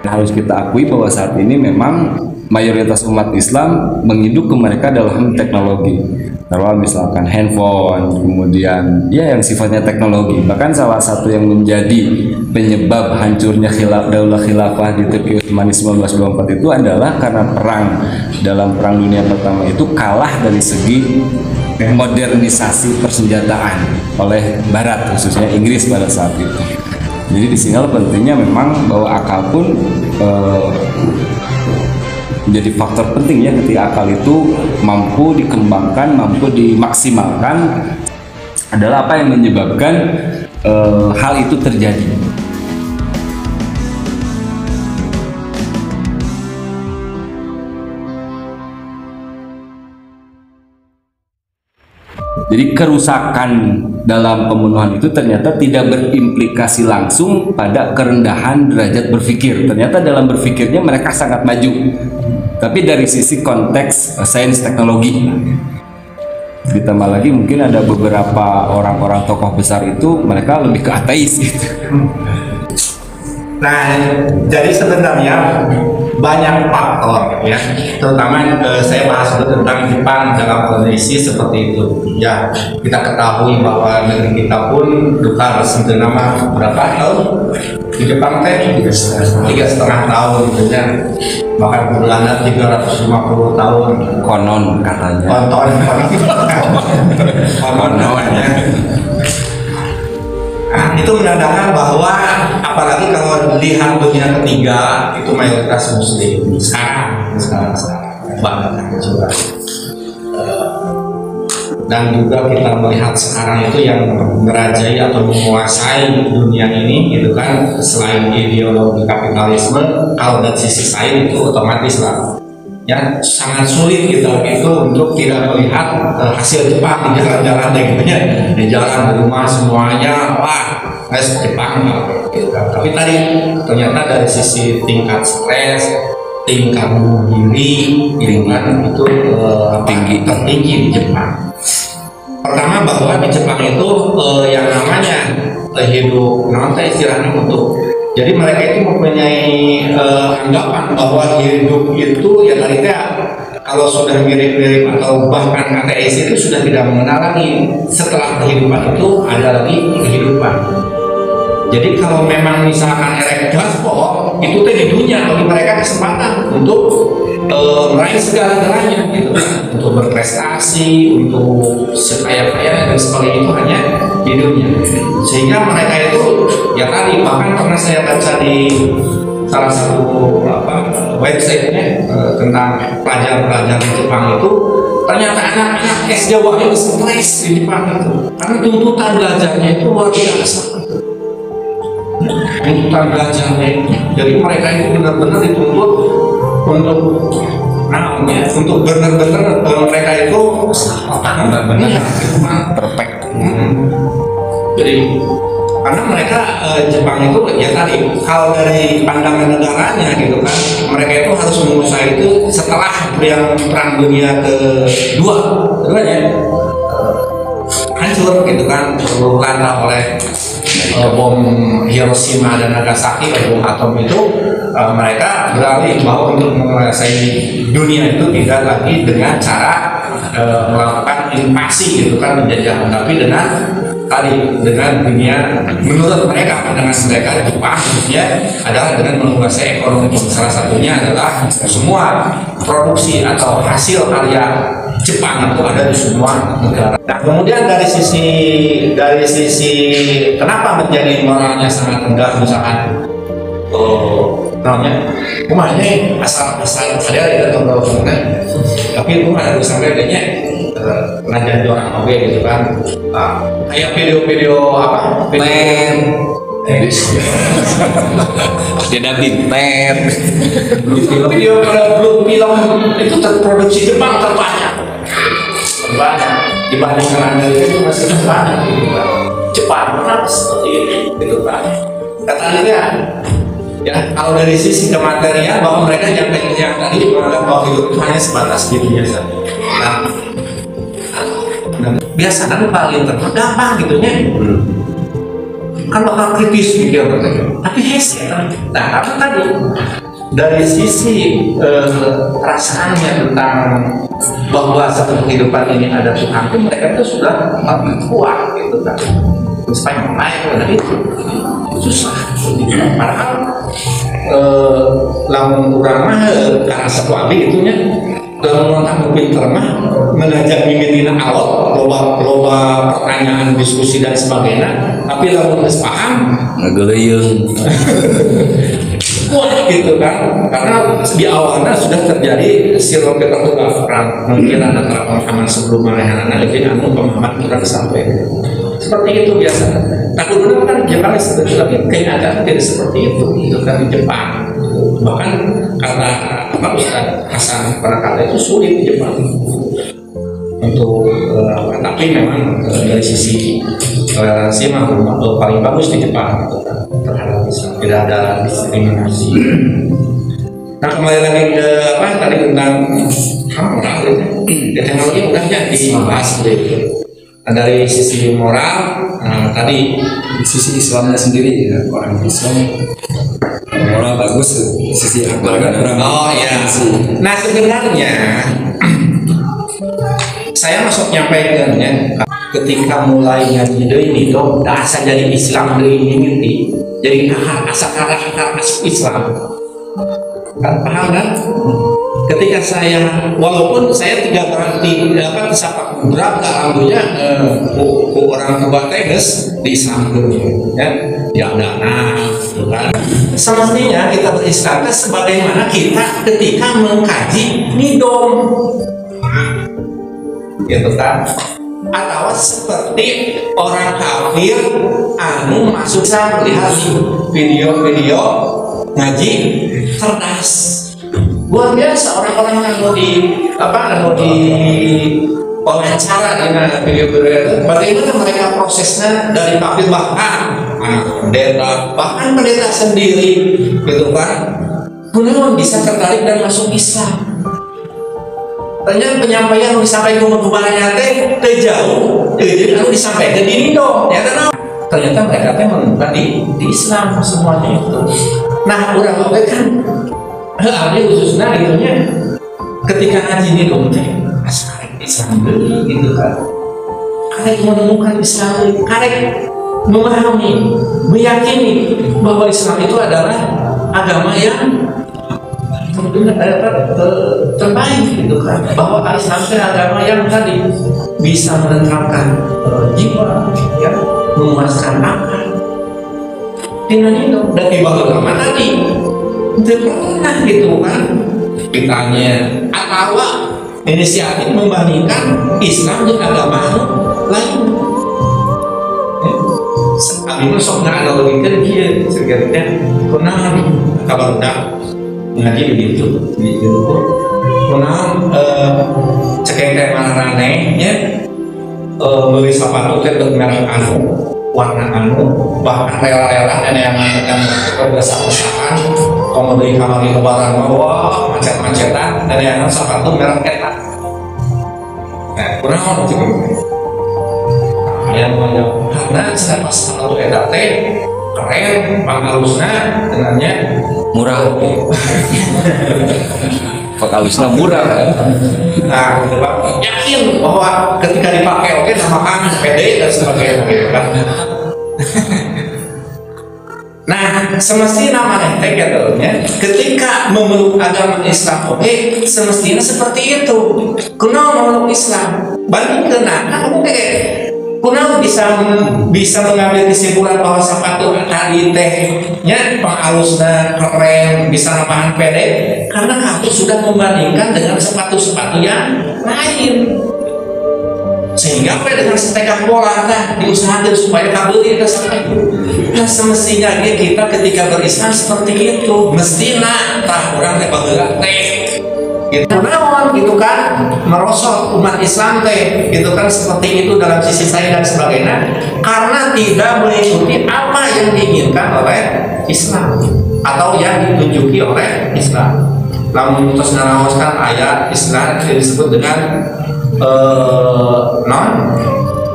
harus kita akui bahwa saat ini memang mayoritas umat Islam menginduk ke mereka dalam teknologi. Kalau misalkan handphone, kemudian ya yang sifatnya teknologi. Bahkan salah satu yang menjadi penyebab hancurnya daulah khilafah di Turki Utsmani 1924 itu adalah karena dalam perang dunia pertama itu kalah dari segi modernisasi persenjataan oleh Barat, khususnya Inggris pada saat itu. Jadi di sini pentingnya memang bahwa akal pun menjadi faktor penting ya, ketika akal itu mampu dikembangkan, mampu dimaksimalkan, adalah apa yang menyebabkan hal itu terjadi. Jadi kerusakan dalam pembunuhan itu ternyata tidak berimplikasi langsung pada kerendahan derajat berpikir. Ternyata dalam berpikirnya mereka sangat maju. Tapi dari sisi konteks sains teknologi, ditambah lagi mungkin ada beberapa orang-orang tokoh besar itu mereka lebih ke ateis gitu. Nah, jadi sebenarnya banyak faktor ya, terutama saya bahas dulu tentang Jepang dalam kondisi seperti itu. Ya, kita ketahui bahwa negeri kita pun duka selama berapa tahun di Jepang teh 3,5 tahun gitu ya. Bahkan Belanda 350 tahun Konon katanya. Konon ya. Nah, itu menandakan bahwa apalagi kalau lihat dunia ketiga itu mayoritas muslim sekarang banget juga. Dan juga kita melihat sekarang itu yang merajai atau menguasai dunia ini itu kan selain ideologi kapitalisme, kalau dari sisi sains itu otomatis lah ya sangat sulit kita itu untuk tidak melihat hasil Jepang di jalan-jalan gitu ya, di jalan di rumah semuanya wah Jepang gitu. Tapi tadi ternyata dari sisi tingkat stres, tingkat bunuh diri itu tertinggi di Jepang. Pertama bahwa di Jepang itu yang namanya hidup nanti istilahnya untuk, jadi mereka itu mempunyai anggapan bahwa hidup itu ya tadi kalau sudah mirip-mirip atau bahkan ateis itu sudah tidak mengenal lagi, setelah kehidupan itu ada lagi kehidupan. Jadi kalau memang misalkan erek gaspol itu tuh di dunia bagi mereka kesempatan untuk meraih segala-galanya gitu, untuk berprestasi, untuk sekaya-kaya dan sebagainya, itu hanya di dunia. Sehingga mereka itu ya tadi bahkan pernah saya baca di salah satu websitenya tentang pelajar-pelajar di Jepang itu, ternyata anak-anak SD itu stres di Jepang itu karena tuntutan belajarnya itu luar biasa. Tuntutan belajarnya itu, jadi mereka itu benar-benar dituntut untuk benar-benar mereka itu benar-benar perfect. Jadi karena mereka Jepang itu ya tadi hal dari pandangan negaranya gitu kan, mereka itu harus menguasai itu setelah yang perang dunia kedua ya hancur gitu kan, dilanda oleh bom Hiroshima dan Nagasaki, bom atom itu, mereka beralih bahwa untuk menguasai dunia itu tidak lagi dengan cara melakukan invasi gitu kan, menjajah, tapi dengan dunia menurut mereka, pandangan mereka Jepang ya adalah dengan menguasai ekonomi. Salah satunya adalah semua produksi atau hasil karya Jepang itu ada di semua negara. Nah, kemudian dari sisi kenapa menjadi moralnya sangat rendah, misalkan namanya rumahnya asal ada atau berapa, tapi rumah harus sampai kayaknya pengajian orang oke gitu kan, kayak video-video apa dia dubbing video film itu terproduksi Jepang terbanyak dibandingkan Amerika itu masih terbanyak gitu kan. Jepang kenapa seperti ini gitu kan, katanya ya kalau dari sisi kematerian bahwa mereka yang tadi menganggap bahwa hidup itu hanya sebatas dunia saja. Nah, biasa kan paling gampang gitu nya. kan bakal kritis gitu. Tapi hese. Nah, karena tadi dari sisi perasaannya tentang bahwa satu kehidupan ini ada Tuhan, mereka itu sudah kuat gitu kan. Supaya naik dari itu susah. Padahal lamun kurang mah karena satu abdi itunya lamun kamu pinter mah mengajak mimitina awal loba pertanyaan diskusi dan sebagainya, tapi lamun geus paham ngageleung wah gitu kan, karena di awalnya sudah terjadi sirop perang mengira antara pemahaman sebelum malehanana jadi anu pemahaman kurang sampai seperti itu biasa. Nah dulu kan Jepang tapi kenyataannya tidak seperti itu gitu kan di Jepang. Bahkan kata apa Ustaz Hasan Pranata itu sulit di Jepang untuk tapi memang dari sisi toleransi paling bagus di Jepang gitu kan, terhadap Islam, tidak ada diskriminasi. Nah kembali lagi ke apa tadi tentang moral teknologi udah jadi dibahas gitu. Nah, dari sisi moral tadi sisi Islamnya sendiri ya, orang Islam moral bagus, sisi agama kurang. Oh iya. Nah sebenarnya saya masuk nyampaikannya ketika mulai ngaji ini tuh asa jadi Islam dari ini jadi asa Islam kan paham kan? Ketika saya walaupun saya tidak dapat sepak berat alhamdulillah orang tua teges di Islam ya dana kan semestinya kita berislam sebagaimana kita ketika mengkaji nidom gitu kan, atau seperti orang kafir anu masuk saya melihat video-video ngaji cerdas luar biasa, orang-orang anu di wawancara dengan video-video itu bagaimana mereka prosesnya dari kafir bahkan anak pendeta sendiri gitu kan kemudian bisa tertarik dan masuk Islam. Ternyata penyampaian yang disampaikan kebanyakan teh jauh, jadi aku disampaikan di dong, ternyata mereka teh menemukan di Islam semuanya itu. Nah, udah kan, ada khususnya itunya ketika ngaji di dong teh, asal Islam dulu gitu kan, karek menemukan Islam, karek memahami, meyakini bahwa Islam itu adalah agama yang terbaik gitu kan, bahwa Islam itu agama yang tadi bisa menenangkan jiwa, ya, memuaskan akal dengan itu dan ibadah agama tadi tidak pernah gitu kan ditanya atau inisiatif membandingkan Islam dengan agama lain. Ini sok nggak ada lagi kerja sebenarnya kenal kabar dah ngaji begitu kenal cekek marane ya beli sepatu teh merek anu warna anu bahkan rela-rela ada yang berdesak-desakan kalau beli kamar di lebaran wah macet-macetan ada yang sepatu merek eta nah kurang gitu yang banyak karena saya pas sepatu eta teh keren panghalusna dengannya murah. Pakalusnya murah. Nah, yakin bahwa ketika dipakai oke sama kan pede dan sebagainya kan. Nah, semestinya namanya katanya ketika memeluk agama Islam oke, semestinya seperti itu. Kuno memeluk Islam, bandingkan kamu kayak kuno bisa mengambil kesimpulan bahwa sepatu tadi tehnya pengalusnya keren bisa nambahan pede karena kamu sudah membandingkan dengan sepatu-sepatu yang lain sehingga dengan setekah bola diusahakan supaya kabel itu sampai. Nah semestinya kita ketika berislam seperti itu mestinya orang terbagilah teh gitu naon gitu kan merosot umat Islam teh gitu kan seperti itu dalam sisi saya dan sebagainya karena tidak mengikuti apa yang diinginkan oleh Islam atau yang ditunjuki oleh Islam. Lamun terus naraoskan ayat Islam yang disebut dengan non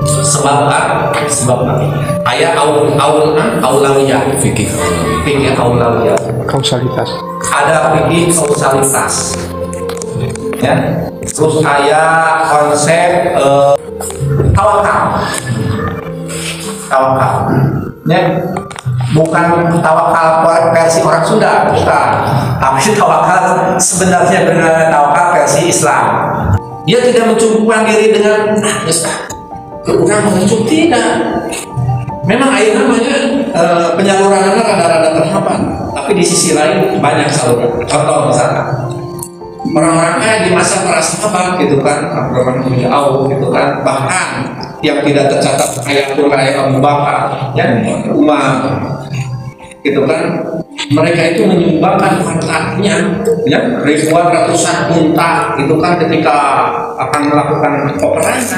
sebab ayat aulawiyah, fikih aulawiyah, Kausalitas. ada fikih kausalitas, ya. Terus ayat konsep tawakal, ya. Bukan tawakal versi orang Sunda, bukan. Tapi tawakal sebenarnya benar tawakal versi Islam. Dia tidak mencukupkan diri dengan kurang mencukup, tidak. Memang air namanya penyalurannya rada-rada terhambat, tapi di sisi lain banyak saluran. Contoh misalkan orang-orang kaya di masa para sahabat gitu kan, Abdurrahman bin Auf gitu kan, bahkan yang tidak tercatat ayat Abu Bakar, ya, Umar gitu kan, mereka itu menyumbangkan hartanya, ya, ribuan ratusan unta gitu kan ketika akan melakukan operasi.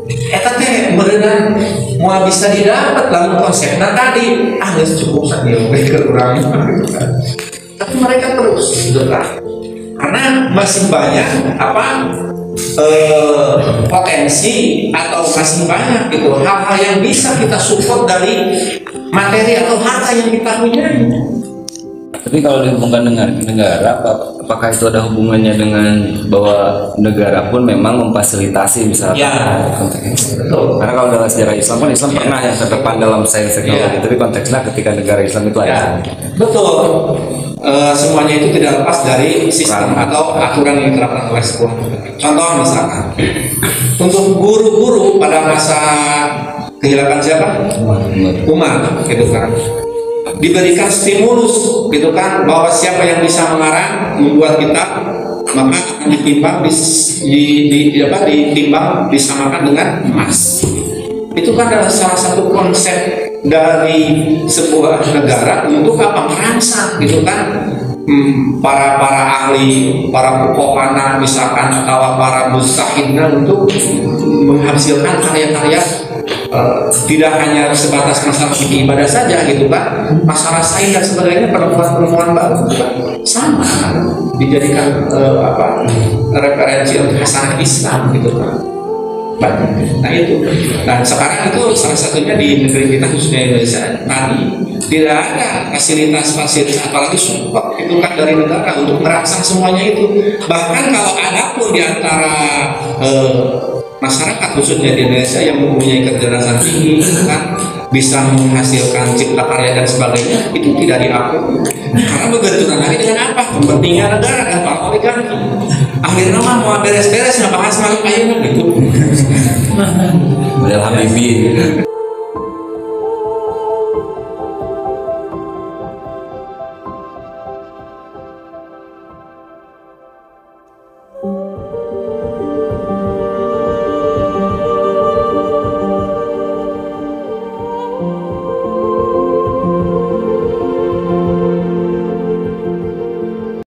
Eta teh berenang mau bisa didapat lalu konsepnya tadi geus cukup sakieu ke urang gitu kan. Tapi mereka terus gitu kan. Karena masih banyak potensi atau masih banyak gitu hal-hal yang bisa kita support dari materi atau harta yang kita punya. Tapi kalau dihubungkan dengan negara, apakah itu ada hubungannya dengan bahwa negara pun memang memfasilitasi misalnya? Ya, betul. Karena kalau dalam sejarah Islam kan Islam pernah yang terdepan dalam sains teknologi, tapi konteksnya ketika negara Islam itu ada. Betul. Semuanya itu tidak lepas dari sistem atau aturan yang diterapkan oleh sebuah negara. Contoh misalkan, untuk guru-guru pada masa kehilapan siapa? Umar, gitu kan. Diberikan stimulus gitu kan, bahwa siapa yang bisa mengarang membuat kitab maka akan ditimbang ditimbang disamakan dengan emas. Itu kan adalah salah satu konsep dari sebuah negara untuk apa, merangsang gitu kan para ahli, para pokokana misalkan atau para mustahidnya untuk menghasilkan karya-karya. Tidak hanya sebatas masalah ibadah saja gitu kan, masalah sains dan sebagainya, perempuan baru sama dijadikan referensi untuk hasanah Islam gitu kan. Nah itu, nah sekarang itu salah satunya di negeri kita khususnya Indonesia tadi tidak ada fasilitas apalagi support itu kan dari negara untuk merangsang semuanya itu. Bahkan kalau ada pun di antara masyarakat khususnya di Indonesia yang mempunyai kecerdasan tinggi kan, bisa menghasilkan cipta karya dan sebagainya, itu tidak diakui karena bergantungan lagi dengan apa, kepentingan negara dan para oligarki. Akhirnya mah mau beres-beres nggak bahas malu ayeuna gitu. Model Habibie.